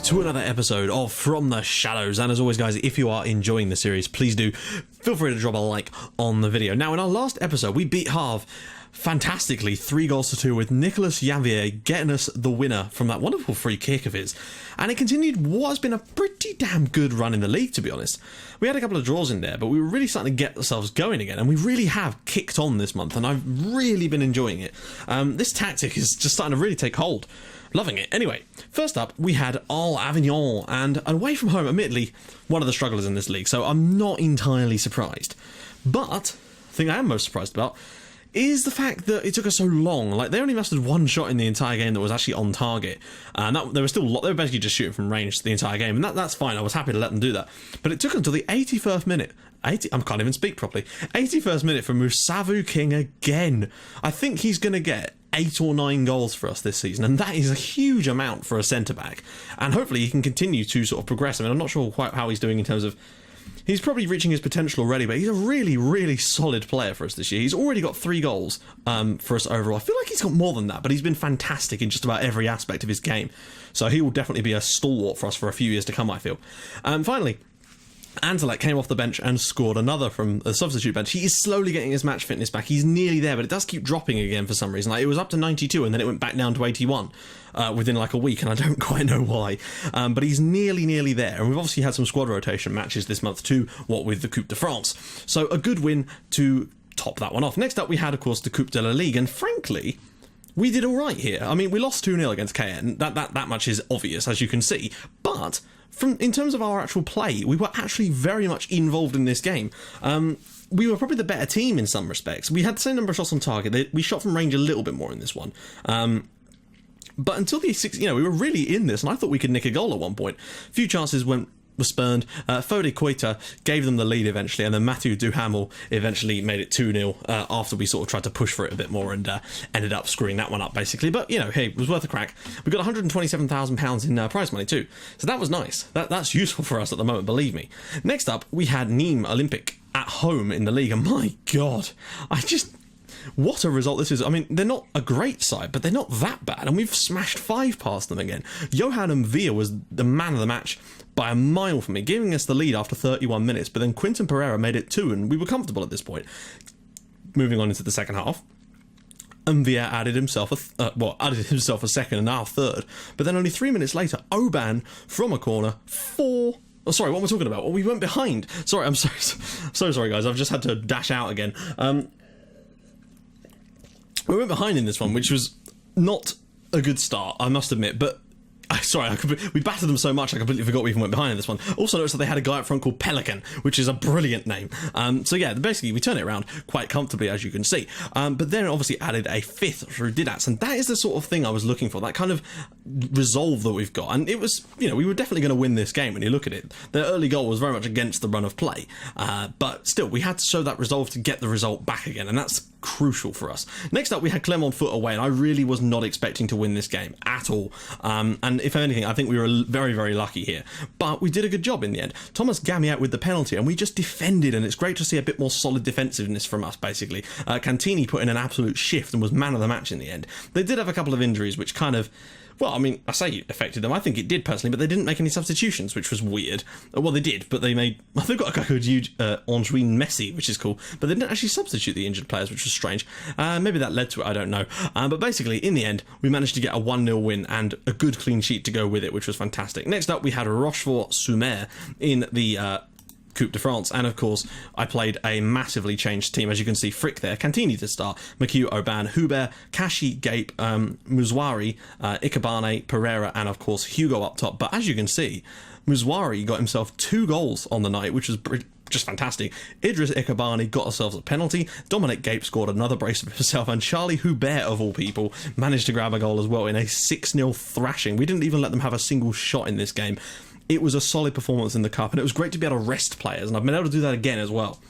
to another episode of From the Shadows, and as always guys, if you are enjoying the series, please do feel free to drop a like on the video. Now in our last episode we beat Havre fantastically 3-2 with Nicolas Janvier getting us the winner from that wonderful free kick of his, and it continued what has been a pretty damn good run in the league, to be honest. We had a couple of draws in there, but we were really starting to get ourselves going again, and we really have kicked on this month, and I've really been enjoying it. This tactic is just starting to really take hold. Loving it. Anyway, first up we had Avignon, and away from home, admittedly one of the strugglers in this league, so I'm not entirely surprised. But the thing I am most surprised about is the fact that it took us so long. Like, they only mustered one shot in the entire game that was actually on target, and they were basically just shooting from range the entire game, and that's fine. I was happy to let them do that, but it took until the 81st minute. I can't even speak properly. 81st minute for Musavu King again. I think he's going to get 8 or 9 goals for us this season, and that is a huge amount for a centre-back, and hopefully he can continue to sort of progress. I mean, I'm not sure quite how he's doing in terms of... He's probably reaching his potential already, but he's a really, really solid player for us this year. He's already got 3 goals for us overall. I feel like he's got more than that, but he's been fantastic in just about every aspect of his game. So he will definitely be a stalwart for us for a few years to come, I feel. Finally, Antelek came off the bench and scored another from the substitute bench. He is slowly getting his match fitness back. He's nearly there, but it does keep dropping again for some reason. Like, it was up to 92 and then it went back down to 81 within like a week, and I don't quite know why. But he's nearly there. And we've obviously had some squad rotation matches this month too, what with the Coupe de France. So a good win to top that one off. Next up we had, of course, the Coupe de la Ligue, and frankly, we did all right here. I mean, we lost 2-0 against Cayenne. That much is obvious, as you can see. But in terms of our actual play, we were actually very much involved in this game. We were probably the better team in some respects. We had the same number of shots on target. We shot from range a little bit more in this one. But until the 6, we were really in this, and I thought we could nick a goal at one point. A few chances were spurned. Fode Koita gave them the lead eventually, and then Mathieu Duhamel eventually made it 2-0 after we sort of tried to push for it a bit more, and ended up screwing that one up basically. But hey, it was worth a crack. We got £127,000 in prize money too, so that was nice. That's useful for us at the moment, believe me. Next up we had Nîmes Olympique at home in the league, and my god, what a result this is. I mean, they're not a great side, but they're not that bad, and we've smashed 5 past them again. Johan Mvia was the man of the match by a mile for me, giving us the lead after 31 minutes, but then Quinton Pereira made it 2, and we were comfortable at this point. Moving on into the second half, Mvia added himself a second and now a third, but then only 3 minutes later, Oban from a corner, Oh, sorry, what am I talking about? Well, we went behind. Sorry, I'm so sorry, guys. I've just had to dash out again. We went behind in this one, which was not a good start, I must admit, but we battered them so much I completely forgot we even went behind in this one. Also noticed that they had a guy up front called Pelican, which is a brilliant name. So yeah, basically we turned it around quite comfortably, as you can see. But then obviously added a 5th through Didats, and that is the sort of thing I was looking for, that kind of resolve that we've got. And it was, we were definitely going to win this game when you look at it. The early goal was very much against the run of play, but still we had to show that resolve to get the result back again, and that's crucial for us. Next up we had Clermont Foot away, and I really was not expecting to win this game at all, and if anything I think we were very, very lucky here, but we did a good job in the end. Thomas Gamiat with the penalty, and we just defended, and it's great to see a bit more solid defensiveness from us basically. Cantini put in an absolute shift and was man of the match in the end. They did have a couple of injuries which kind of, well, I mean, I say it affected them. I think it did personally, but they didn't make any substitutions, which was weird. Well, they did, but they've got a guy called Anjuin Messi, which is cool, but they didn't actually substitute the injured players, which was strange. Maybe that led to it, I don't know. But basically, in the end, we managed to get a 1-0 win and a good clean sheet to go with it, which was fantastic. Next up, we had Rochefort-sur-Mer in the Coupe de France, and of course I played a massively changed team. As you can see, Frick there, Cantini to start, McHugh, Oban, Hubert, Kashi, Gape, Muzwari, Ikebane, Pereira, and of course Hugo up top. But as you can see, Muzwari got himself 2 goals on the night, which was just fantastic. Idris Ikebane got ourselves a penalty, Dominic Gape scored another brace for himself, and Charlie Hubert, of all people, managed to grab a goal as well in a 6-0 thrashing. We didn't even let them have a single shot in this game. It was a solid performance in the Cup, and it was great to be able to rest players, and I've been able to do that again as well.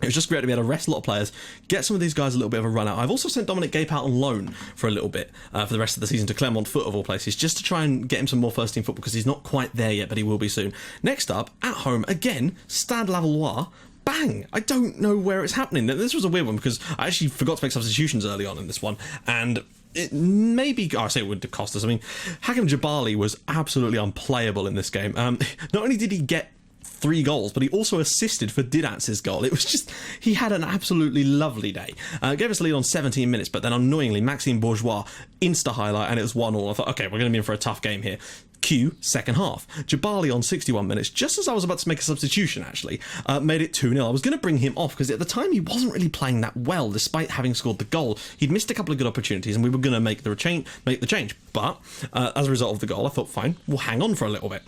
It was just great to be able to rest a lot of players, get some of these guys a little bit of a run out. I've also sent Dominic Gape out on loan for a little bit for the rest of the season to Clermont Foot, of all places, just to try and get him some more first team football, because he's not quite there yet, but he will be soon. Next up, at home, again, Stade Lavallois. Bang! I don't know where it's happening. This was a weird one because I actually forgot to make substitutions early on in this one, and maybe I say it would have cost us. I mean, Hakim Jabali was absolutely unplayable in this game. Not only did he get 3 goals, but he also assisted for Didatz's goal. It was just, he had an absolutely lovely day. Gave us a lead on 17 minutes, but then annoyingly, Maxime Bourgeois insta-highlight, and it was 1-1. I thought, okay, we're going to be in for a tough game here. Q, second half. Jabali on 61 minutes, just as I was about to make a substitution, actually, made it 2-0. I was going to bring him off, because at the time he wasn't really playing that well, despite having scored the goal. He'd missed a couple of good opportunities, and we were going to make the change. But, as a result of the goal, I thought, fine, we'll hang on for a little bit.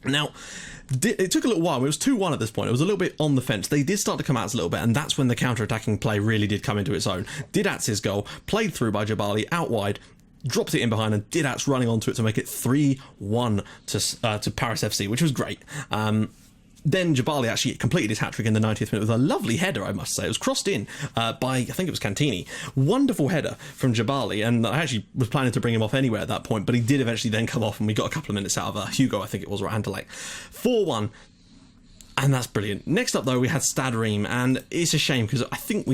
Now, it took a little while. It was 2-1 at this point. It was a little bit on the fence. They did start to come out a little bit, and that's when the counter-attacking play really did come into its own. Didatz's goal, played through by Jabali, out wide, dropped it in behind, and Didatz running onto it to make it 3-1 to Paris FC, which was great. Then Jabali actually completed his hat-trick in the 90th minute with a lovely header, I must say. It was crossed in by, I think it was Cantini. Wonderful header from Jabali, and I actually was planning to bring him off anywhere at that point, but he did eventually then come off, and we got a couple of minutes out of Hugo, I think it was, or Anderlecht. 4-1, and that's brilliant. Next up, though, we had Stade Reims, and it's a shame, because I think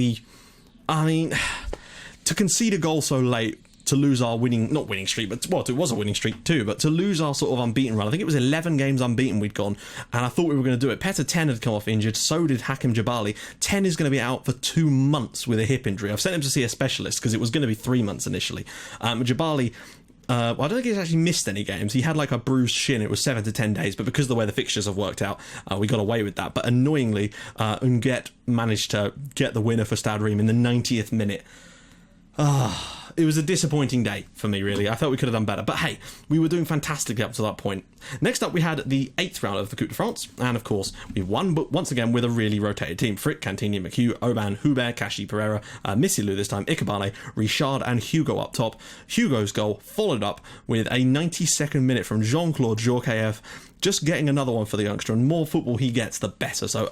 to concede a goal so late, to lose our not winning streak, but well, it was a winning streak too, but to lose our sort of unbeaten run. I think it was 11 games unbeaten we'd gone, and I thought we were going to do it. Petr 10 had come off injured, so did Hakim Jabali. 10 is going to be out for 2 months with a hip injury. I've sent him to see a specialist because it was going to be 3 months initially. Jabali, I don't think he's actually missed any games. He had like a bruised shin. It was 7 to 10 days, but because of the way the fixtures have worked out, we got away with that. But annoyingly, Unget managed to get the winner for Stade Reims in the 90th minute. It was a disappointing day for me, really. I felt we could have done better. But hey, we were doing fantastically up to that point. Next up, we had the 8th round of the Coupe de France. And of course, we won, but once again with a really rotated team. Frick, Cantini, McHugh, Aubin, Hubert, Kashi, Pereira, Missilu this time, Ikebane, Richard and Hugo up top. Hugo's goal followed up with a 92nd minute from Jean-Claude Djorkaeff. Just getting another one for the youngster, and more football he gets, the better. So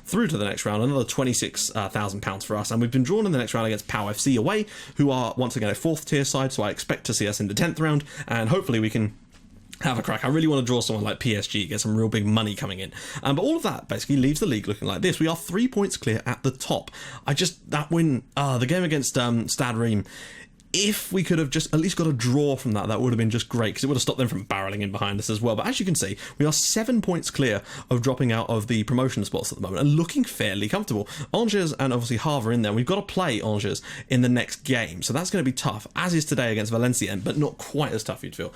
through to the next round, another £26,000 for us, and we've been drawn in the next round against Pau FC away, who are once again a 4th tier side. So I expect to see us in the 10th round, and hopefully we can have a crack. I really want to draw someone like PSG, get some real big money coming in. But all of that basically leaves the league looking like this. We are 3 points clear at the top. That win, the game against Stade Reims. If we could have just at least got a draw from that would have been just great, because it would have stopped them from barreling in behind us as well. But as you can see, we are 7 points clear of dropping out of the promotion spots at the moment and looking fairly comfortable. Angers and obviously Havre in there. We've got to play Angers in the next game, so that's going to be tough, as is today against Valenciennes, but not quite as tough, you'd feel.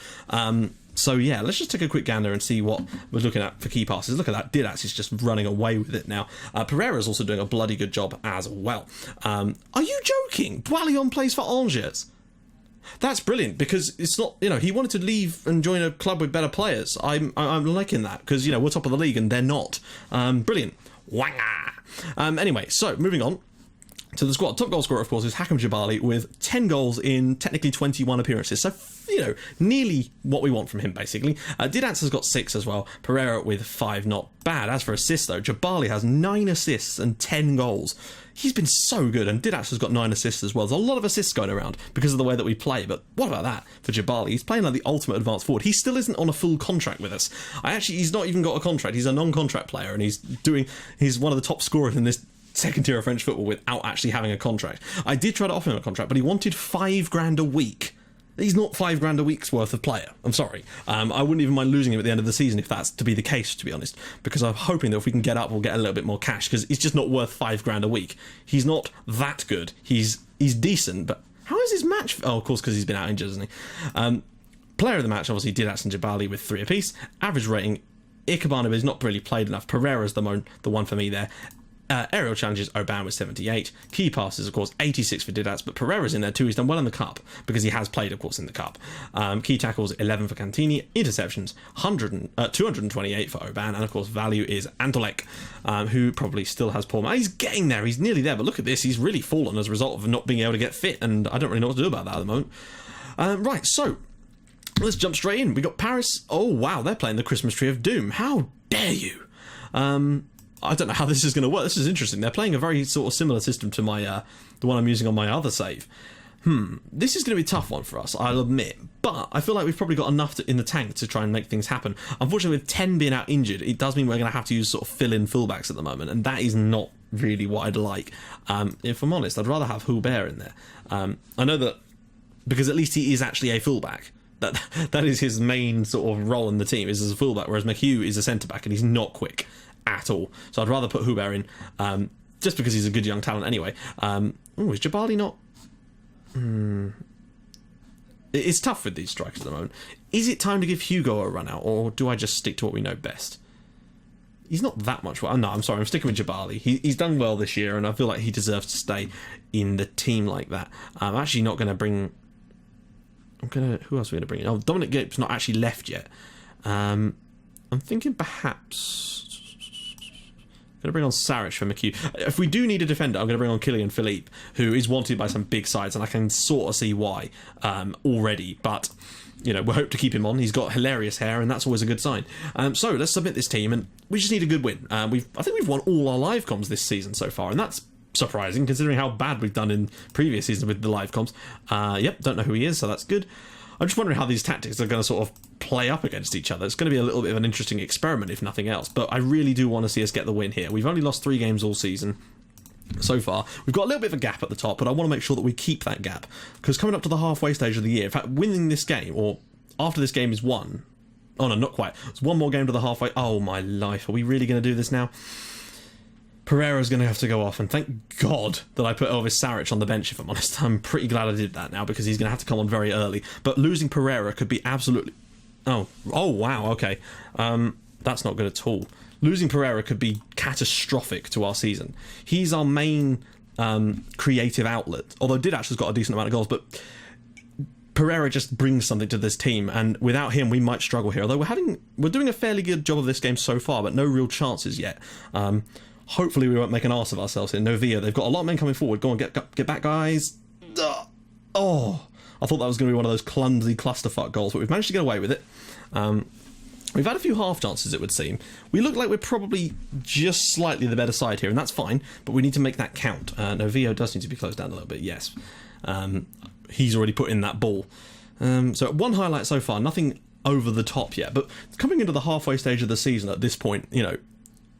So yeah, let's just take a quick gander and see what we're looking at for key passes. Look at that, Didac is just running away with it now. Pereira is also doing a bloody good job as well. Are you joking? Boilion plays for Angers. That's brilliant, because it's not, he wanted to leave and join a club with better players. I'm liking that, because, we're top of the league and they're not. Brilliant. Wanga! Anyway, so moving on to the squad. Top goal scorer, of course, is Hakim Jabali with 10 goals in technically 21 appearances. So, nearly what we want from him, basically. Didac has got 6 as well. Pereira with 5, not bad. As for assists, though, Jabali has 9 assists and 10 goals. He's been so good, and Didac has got 9 assists as well. There's a lot of assists going around because of the way that we play, but what about that for Jabali? He's playing like the ultimate advanced forward. He still isn't on a full contract with us. He's not even got a contract. He's a non-contract player, and he's one of the top scorers in this second tier of French football without actually having a contract. I did try to offer him a contract, but he wanted $5,000 a week. He's not $5,000 a week's worth of player. I'm sorry. I wouldn't even mind losing him at the end of the season if that's to be the case, to be honest, because I'm hoping that if we can get up, we'll get a little bit more cash, because he's just not worth $5,000 a week. He's not that good. He's decent, but how is his match? Oh, of course, because he's been out injured, isn't he? Player of the match, obviously, Didac and Jabali with 3 apiece. Average rating, Ikebane, but he's not really played enough. Pereira's the one for me there. Aerial challenges, Aubin with 78. Key passes, of course, 86 for Didac, but Pereira's in there too. He's done well in the Cup, because he has played, of course, in the Cup. Key tackles, 11 for Cantini. Interceptions, 228 for Aubin. And, of course, value is Anderlecht, who probably still has poor... He's getting there. He's nearly there, but look at this. He's really fallen as a result of not being able to get fit, and I don't really know what to do about that at the moment. Right, so... let's jump straight in. We got Paris. Oh, wow, they're playing the Christmas Tree of Doom. How dare you? I don't know how this is going to work. This is interesting. They're playing a very sort of similar system to my the one I'm using on my other save. This is going to be a tough one for us, I'll admit. But I feel like we've probably got enough in the tank to try and make things happen. Unfortunately, with 10 being out injured, it does mean we're going to have to use sort of fill-in fullbacks at the moment, and that is not really what I'd like. If I'm honest, I'd rather have Hubert in there. I know that because at least he is actually a fullback. That is his main sort of role in the team, is as a fullback, whereas McHugh is a centre-back and he's not quick at all. So I'd rather put Hubert in, just because he's a good young talent anyway. Is Jabali not... It's tough with these strikers at the moment. Is it time to give Hugo a run out, or do I just stick to what we know best? He's not that much... No, I'm sorry, I'm sticking with Jabali. He's done well this year, and I feel like he deserves to stay in the team like that. I'm actually not going to bring... Who else are we going to bring in? Oh, Dominic Gibb's not actually left yet. I'm thinking perhaps... I'm going to bring on Saric for McHugh. If we do need a defender, I'm going to bring on Kylian Philippe, who is wanted by some big sides, and I can sort of see why already. But, you know, we hope to keep him on. He's got hilarious hair, and that's always a good sign. So let's submit this team, and we just need a good win. I think we've won all our live comms this season so far, and that's surprising considering how bad we've done in previous seasons with the live comms. Yep, don't know who he is, so that's good. I'm just wondering how these tactics are going to sort of play up against each other. It's going to be a little bit of an interesting experiment, if nothing else. But I really do want to see us get the win here. We've only lost 3 games all season so far. We've got a little bit of a gap at the top, but I want to make sure that we keep that gap. Because coming up to the halfway stage of the year, in fact, winning this game, or after this game is won... Oh, no, not quite. It's one more game to the halfway... Oh, my life. Are we really going to do this now? Pereira's going to have to go off, and thank God that I put Elvis Saric on the bench, if I'm honest. I'm pretty glad I did that now, because he's going to have to come on very early. But losing Pereira could be absolutely... Oh, wow, okay. That's not good at all. Losing Pereira could be catastrophic to our season. He's our main creative outlet, although Didac has got a decent amount of goals, but Pereira just brings something to this team, and without him we might struggle here. Although we're doing a fairly good job of this game so far, but no real chances yet. Hopefully we won't make an arse of ourselves here. Novia, they've got a lot of men coming forward. Go on, get back, guys. Oh, I thought that was going to be one of those clumsy clusterfuck goals, but we've managed to get away with it. We've had a few half chances, it would seem. We look like we're probably just slightly the better side here, and that's fine, but we need to make that count. Novio does need to be closed down a little bit, yes. He's already put in that ball. So one highlight so far, nothing over the top yet, but coming into the halfway stage of the season at this point, you know,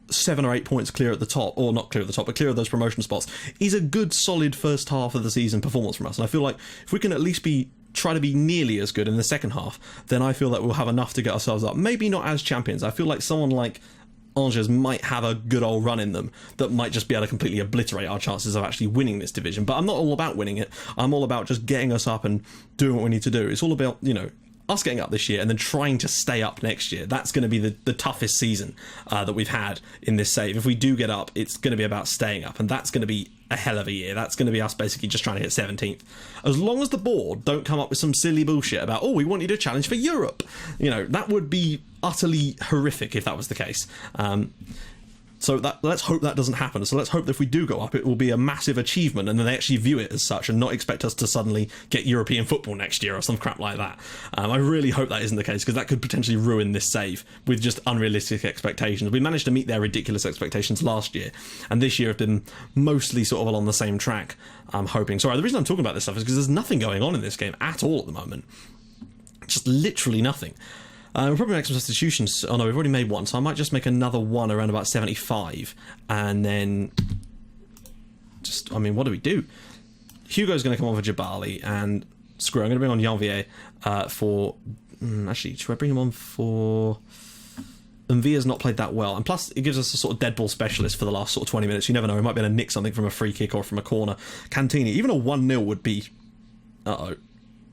7 or 8 points clear at the top, or not clear at the top, but clear of those promotion spots, is a good solid first half of the season performance from us. And I feel like if we can at least try to be nearly as good in the second half, then I feel that we'll have enough to get ourselves up. Maybe not as champions. I feel like someone like Angers might have a good old run in them that might just be able to completely obliterate our chances of actually winning this division. But I'm not all about winning it. I'm all about just getting us up and doing what we need to do. It's all about, you know, us getting up this year and then trying to stay up next year. That's going to be the toughest season that we've had in this save. If we do get up, it's going to be about staying up, and that's going to be a hell of a year. That's going to be us basically just trying to hit 17th. As long as the board don't come up with some silly bullshit about, oh, we want you to challenge for Europe. You know, that would be utterly horrific if that was the case. So let's hope that doesn't happen. So let's hope that if we do go up, it will be a massive achievement, and then they actually view it as such and not expect us to suddenly get European football next year or some crap like that. I really hope that isn't the case, because that could potentially ruin this save with just unrealistic expectations. We managed to meet their ridiculous expectations last year, and this year have been mostly sort of along the same track, I'm hoping. Sorry, the reason I'm talking about this stuff is because there's nothing going on in this game at all at the moment. Just literally nothing. We'll probably make some substitutions. Oh no, we've already made one, so I might just make another one around about 75, and then just, I mean, what do we do? Hugo's going to come on for Jabali, and screw it, I'm going to bring on Janvier for... actually, should I bring him on for... Via's not played that well, and plus it gives us a sort of dead ball specialist for the last sort of 20 minutes. You never know, we might be able to nick something from a free kick or from a corner. Cantini, even a 1-0 would be... Uh-oh.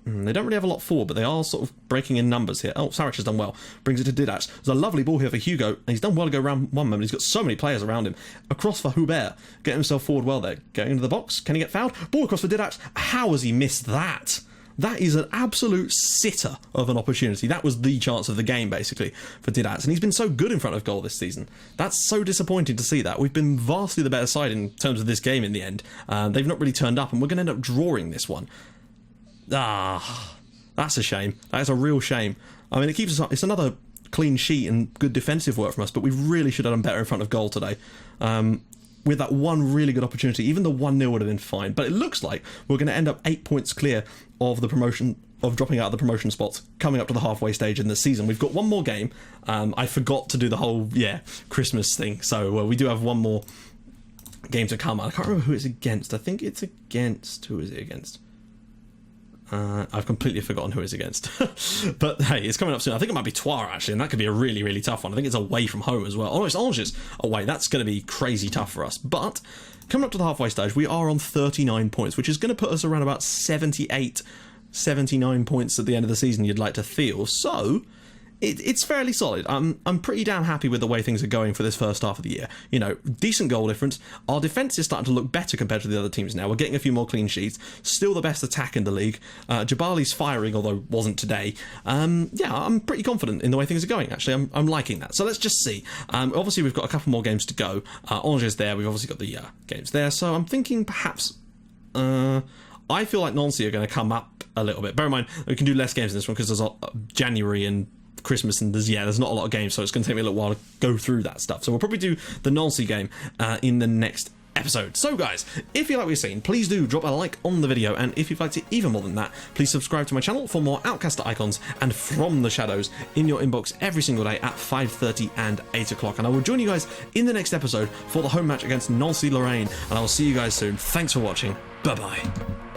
They don't really have a lot forward, but they are sort of breaking in numbers here. Oh, Saric has done well. Brings it to Didac. There's a lovely ball here for Hugo, and he's done well to go around one moment. He's got so many players around him. Across for Hubert. Getting himself forward well there. Going into the box. Can he get fouled? Ball across for Didac. How has he missed that? That is an absolute sitter of an opportunity. That was the chance of the game, basically, for Didac. And he's been so good in front of goal this season. That's so disappointing to see that. We've been vastly the better side in terms of this game in the end. They've not really turned up, and we're going to end up drawing this one. That's a shame. That is a real shame. I mean, it keeps us up. It's another clean sheet and good defensive work from us, but we really should have done better in front of goal today. With that one really good opportunity, even the 1-0 would have been fine. But it looks like we're going to end up 8 points clear of the promotion, of dropping out of the promotion spots, coming up to the halfway stage in the season. We've got one more game. I forgot to do the whole, Christmas thing. So we do have one more game to come. I can't remember who it's against. I think it's against... Who is it against? I've completely forgotten who it's against. But hey, it's coming up soon. I think it might be Troyes, actually, and that could be a really, really tough one. I think it's away from home as well. Oh, no, it's Angers away. That's going to be crazy tough for us. But coming up to the halfway stage, we are on 39 points, which is going to put us around about 78, 79 points at the end of the season, you'd like to feel. So it's fairly solid. I'm pretty damn happy with the way things are going for this first half of the year. You know, decent goal difference. Our defence is starting to look better compared to the other teams now. We're getting a few more clean sheets. Still the best attack in the league. Jabali's firing, although wasn't today. Yeah, I'm pretty confident in the way things are going, actually. I'm liking that. So let's just see. Obviously, we've got a couple more games to go. Angers there. We've obviously got the games there. So I'm thinking perhaps... I feel like Nancy are going to come up a little bit. Bear in mind, we can do less games in this one because there's January and Christmas and there's not a lot of games, so it's going to take me a little while to go through that stuff. So we'll probably do the Nancy game in the next episode. So guys, if you like what you're seeing, please do drop a like on the video, and if you'd like to even more than that, please subscribe to my channel for more Outcaster icons and From the Shadows in your inbox every single day at 5:30 and 8 o'clock. And I will join you guys in the next episode for the home match against Nancy Lorraine, and I will see you guys soon. Thanks for watching. Bye bye.